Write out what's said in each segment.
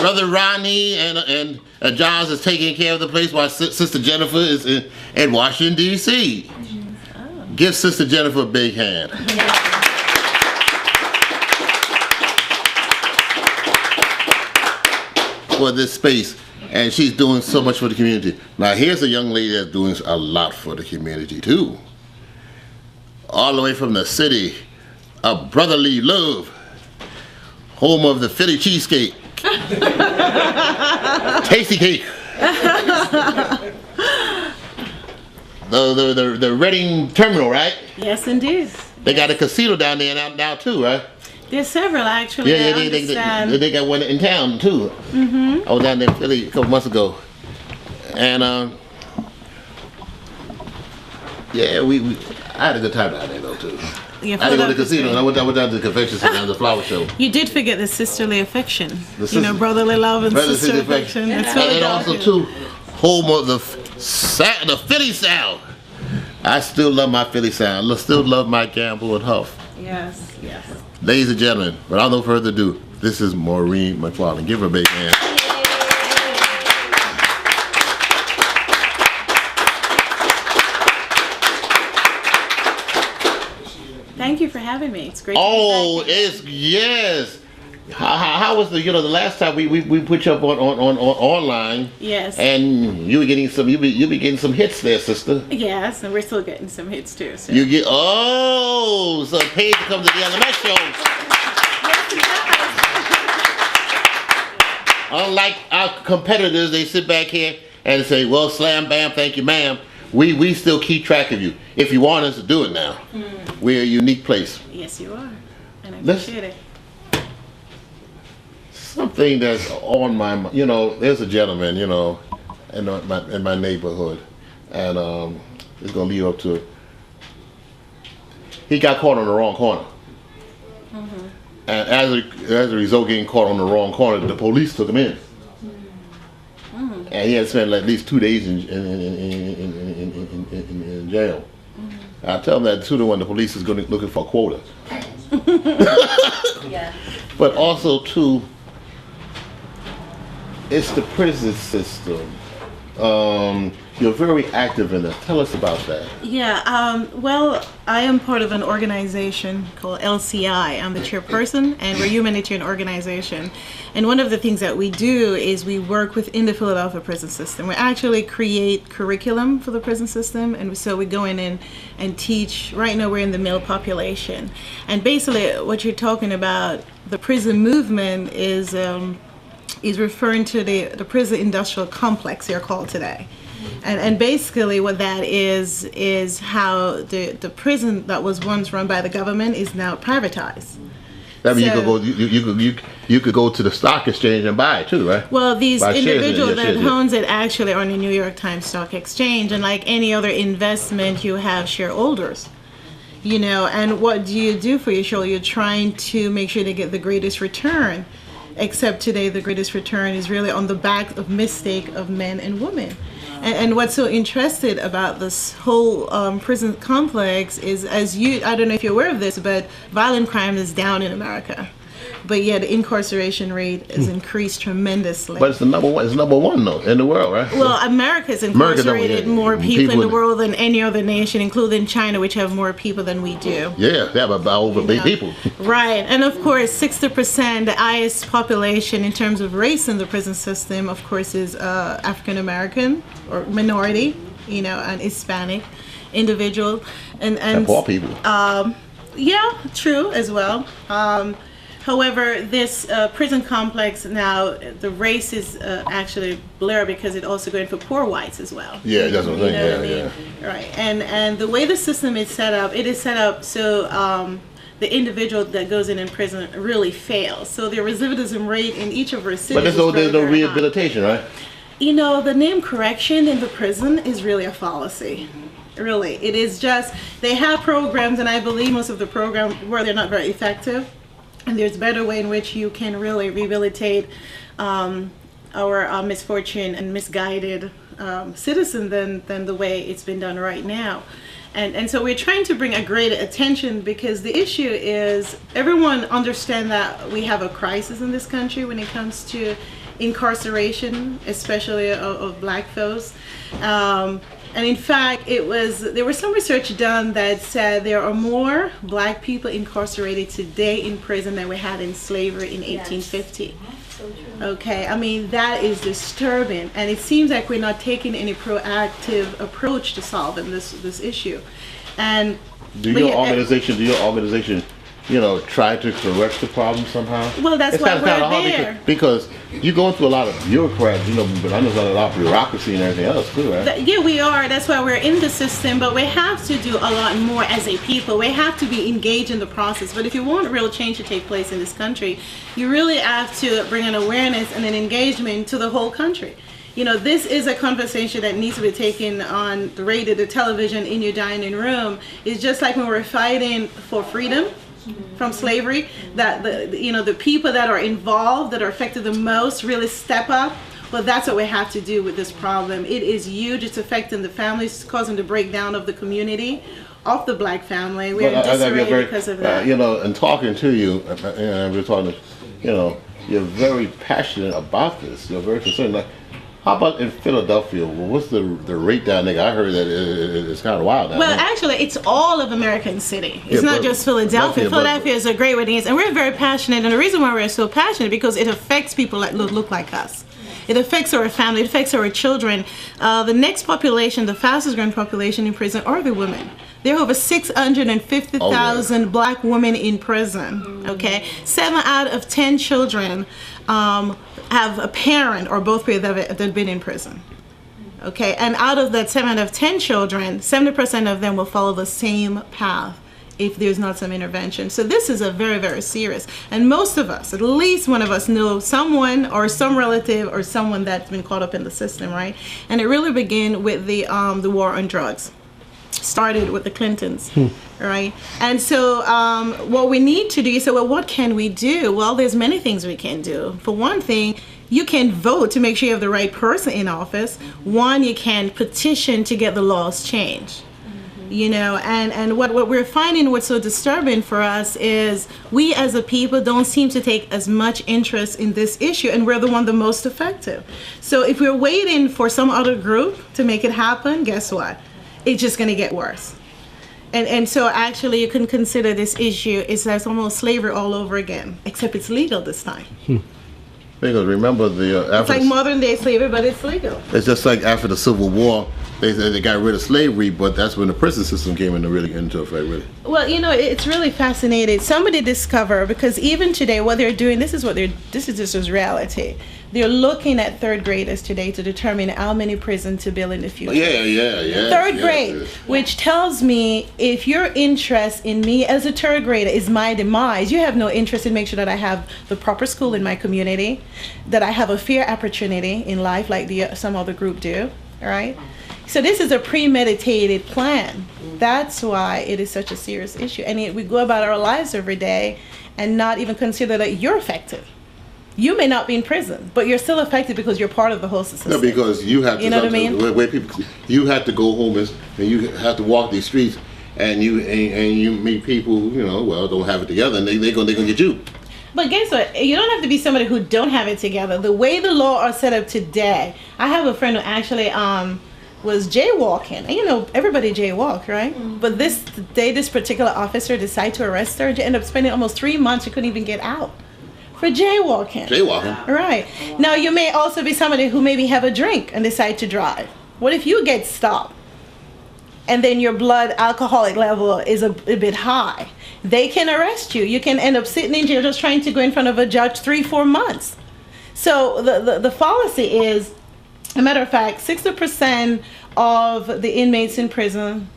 Brother Ronnie and Johns is taking care of the place while Sister Jennifer is in Washington, D.C. Oh. Give Sister Jennifer a big hand. For this space, and she's doing so much for the community. Now here's a young lady that's doing a lot for the community too. All the way from the city of brotherly love, home of the Philly cheesecake, tasty cake, the Reading terminal, right? Yes, indeed. They got a casino down there now too, right? There's several actually. Yeah, they got one in town too. I was down there in Philly a couple months ago, and yeah, I had a good time down there though too. I didn't go to the casino. And I went down to the convention center and the flower show. You did forget the sisterly affection. Brotherly love and sisterly affection. And also too, home of the Philly sound. I still love my Philly sound. I still love my Gamble and Huff. Yes, yes. Ladies and gentlemen, without no further ado, this is Maureen McFarland. Give her a big hand. Thank you for having me. It's great. Yes. How was the last time we put you up on online? Yes. And you were getting some you be getting some hits there, sister. Yes, and we're still getting some hits too. So. You get so paid to come to the LMS show. Yes, it does. Unlike our competitors, they sit back here and say, "Well, slam bam, thank you, ma'am." We still keep track of you. If you want us to do it now, we're a unique place. Yes, you are, and I appreciate it. Something that's on my mind, there's a gentleman, in my neighborhood, and it's gonna lead up to. He got caught on the wrong corner, and as a result, getting caught on the wrong corner, the police took him in, and he had to spend at least 2 days in jail. I tell him that too. When the police is looking for a quota, Yeah. But also too. It's the prison system. You're very active in that. Tell us about that. Yeah, well, I am part of an organization called LCI. I'm the chairperson, and we're a humanitarian organization. And one of the things that we do is we work within the Philadelphia prison system. We actually create curriculum for the prison system, and so we go in and teach. Right now we're in the male population. And basically what you're talking about, the prison movement is referring to the prison industrial complex they're called today. And basically what that is how the prison that was once run by the government is now privatized. That means you could go to the stock exchange and buy it too, right? Well, these individuals that owns it actually are on the New York Times Stock Exchange, and like any other investment, you have shareholders. And what do you do for your shareholder? You're trying to make sure they get the greatest return. Except today, the greatest return is really on the back of mistake of men and women. And what's so interesting about this whole prison complex is, I don't know if you're aware of this, but violent crime is down in America. But yet the incarceration rate has increased tremendously. But it's number one though in the world, right? Well, America's incarcerated more people in the world than any other nation, including China, which have more people than we do. Yeah, they have about over 8 people. Right, and of course 60%, the highest population in terms of race in the prison system, of course, is African American or minority, and Hispanic individual, and poor people. Yeah, true as well. However, this prison complex now, the race is actually blurred because it's also going for poor whites as well. Yeah, that's what I'm saying. Yeah. Right, and the way the system is set up, it is set up so the individual that goes in prison really fails. So the recidivism rate in each of our cities. But there's no rehabilitation, right? The name correction in the prison is really a fallacy. Really, it is just, they have programs, and I believe most of the programs where they're not very effective. And there's a better way in which you can really rehabilitate our misfortune and misguided citizen than the way it's been done right now. And so we're trying to bring a greater attention, because the issue is everyone understand that we have a crisis in this country when it comes to incarceration, especially of black folks. And in fact, there was some research done that said there are more black people incarcerated today in prison than we had in slavery in 1850. So true. Okay, I mean, that is disturbing, and it seems like we're not taking any proactive approach to solving this issue. And Do your organization, try to correct the problem somehow? Well, that's why we're hard there. because you're going through a lot of bureaucrats, but I know there's a lot of bureaucracy and everything else too, right? Yeah, we are. That's why we're in the system, but we have to do a lot more as a people. We have to be engaged in the process. But if you want real change to take place in this country, you really have to bring an awareness and an engagement to the whole country. This is a conversation that needs to be taken on the radio, the television, in your dining room. It's just like when we're fighting for freedom from slavery, that the people that are involved, that are affected the most, really step up. Well, that's what we have to do with this problem. It is huge. It's affecting the families, causing the breakdown of the community, of the black family. We're in disarray because of that. And talking to you, we're talking, you're very passionate about this. You're very concerned. Like, how about in Philadelphia? Well, what's the rate down there? I heard that it's kind of wild down there. Well, actually, it's all of American City. It's not just Philadelphia. Philadelphia is a great way to use, and we're very passionate. And the reason why we're so passionate because it affects people that look like us. It affects our family. It affects our children. The next population, the fastest growing population in prison, are the women. There are over 650,000 black women in prison. Okay, 7 out of 10 children have a parent or both parents that have been in prison. Okay, and out of that 7 out of 10 children, 70% of them will follow the same path if there's not some intervention. So this is a very, very serious. And most of us, at least one of us, know someone or some relative or someone that's been caught up in the system, right? And it really began with the war on drugs. Started with the Clintons, right? And so what we need to do, you say, well, what can we do? Well, there's many things we can do. For one thing, you can vote to make sure you have the right person in office. One, you can petition to get the laws changed. And what we're finding, what's so disturbing for us is we as a people don't seem to take as much interest in this issue, and we're the most effective. So if we're waiting for some other group to make it happen, guess what? It's just going to get worse. And so actually you can consider this issue is that's almost slavery all over again, except it's legal this time. Because remember it's like modern day slavery, but it's legal. It's just like after the Civil War, they got rid of slavery, but that's when the prison system came into effect, really. Well, it's really fascinating. Somebody discovered, because even today, what they're doing, this is just reality. They're looking at third graders today to determine how many prisons to build in the future. Yeah. Third grade, which tells me if your interest in me as a third grader is my demise, you have no interest in making sure that I have the proper school in my community, that I have a fair opportunity in life like some other group do, all right? So this is a premeditated plan. That's why it is such a serious issue. And we go about our lives every day and not even consider that you're affected. You may not be in prison, but you're still affected because you're part of the whole system. No, because you have to. You know what I mean? Where people, you have to go home and you have to walk these streets, and you meet people who don't have it together, and they're gonna get you. But guess what? You don't have to be somebody who don't have it together. The way the law are set up today, I have a friend who actually was jaywalking. And everybody jaywalk, right? Mm-hmm. But this particular officer decided to arrest her. She ended up spending almost 3 months. She couldn't even get out for jaywalking. Right. Now you may also be somebody who maybe have a drink and decide to drive. What if you get stopped and then your blood alcoholic level is a bit high? They can arrest you. You can end up sitting in jail just trying to go in front of a judge 3-4 months. So the policy is, as a matter of fact, 60% of the inmates in prison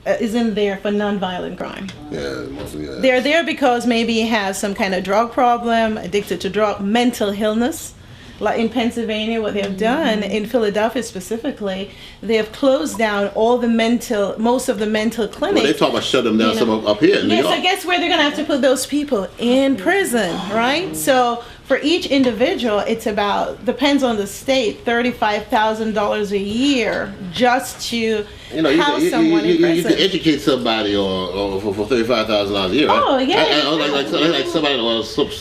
is in there for non-violent crime. Yeah, mostly. Yeah. They're there because maybe you have some kind of drug problem, addicted to drug, mental illness. Like in Pennsylvania, what they have done, in Philadelphia specifically, they have closed down most of the mental clinics. Well, they talk about shut them down some up here in New York. So guess where they're going to have to put those people? In prison, right? So for each individual, it's about, depends on the state, $35,000 a year just to house someone in prison. You can educate somebody or for $35,000 a year, right? Oh, yeah. Like somebody on some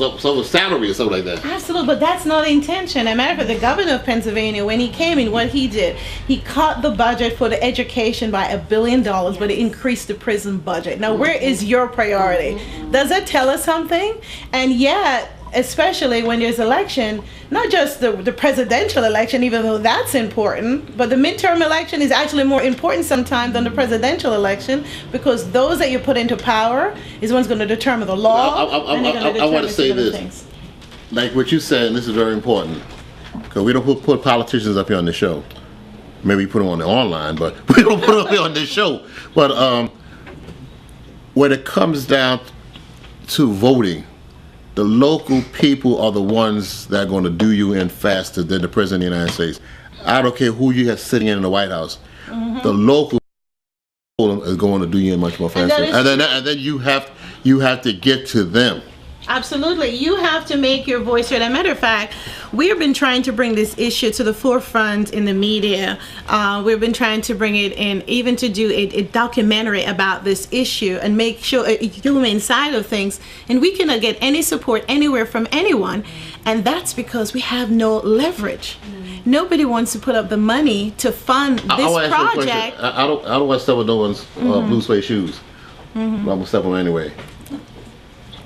salary or something like that. Absolutely, but that's not the intention. As a matter of fact, the governor of Pennsylvania, when he came in, what he did, he cut the budget for the education by $1 billion, but it increased the prison budget. Now, where is your priority? Does that tell us something? And yet, especially when there's election, not just the presidential election, even though that's important, but the midterm election is actually more important sometimes than the presidential election, because those that you put into power is what's going to determine the law. I want to say this, things. Like what you said, and this is very important, because we don't put politicians up here on the show. Maybe we put them on the online, but we don't put them up here on this show. But when it comes down to voting, the local people are the ones that are going to do you in faster than the President of the United States. I don't care who you have sitting in the White House. The local is going to do you in much more faster. And then you have to get to them. Absolutely. You have to make your voice heard. As a matter of fact, we've been trying to bring this issue to the forefront in the media. We've been trying to bring it in, even to do a documentary about this issue and make sure a human side of things. And we cannot get any support anywhere from anyone. And that's because we have no leverage. Nobody wants to put up the money to fund this project. I don't want to step on no one's blue suede shoes. But I'm going to step on them anyway.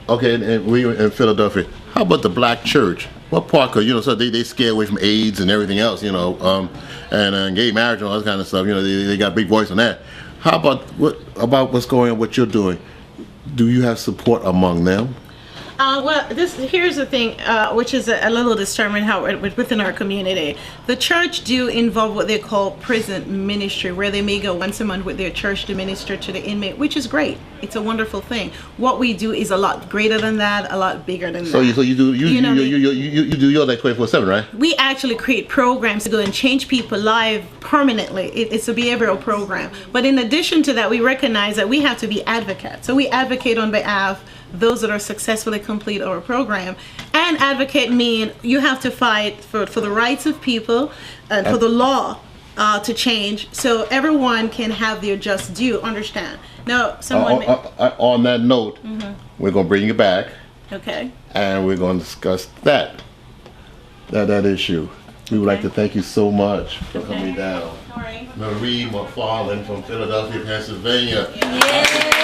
Okay, and we in Philadelphia. How about the black church? What part? Cause so they scare away from AIDS and everything else, and gay marriage and all that kind of stuff. They got a big voice on that. How about what's going on? What you're doing? Do you have support among them? Well, here's the thing, which is a little disturbing within our community. The church do involve what they call prison ministry, where they may go once a month with their church to minister to the inmate, which is great. It's a wonderful thing. What we do is a lot greater than that, a lot bigger than that. So you do your like 24/7, right? We actually create programs to go and change people's lives permanently. It's a behavioral program. But in addition to that, we recognize that we have to be advocates. So we advocate on behalf of those that are successfully complete our program. And advocate mean you have to fight for the rights of people and for the law to change, so everyone can have their just due. Understand? Now, someone on that note, we're going to bring you back. Okay. And we're going to discuss that issue. We would like to thank you so much for coming down. All right. Maureen McFarland from Philadelphia, Pennsylvania. Yeah.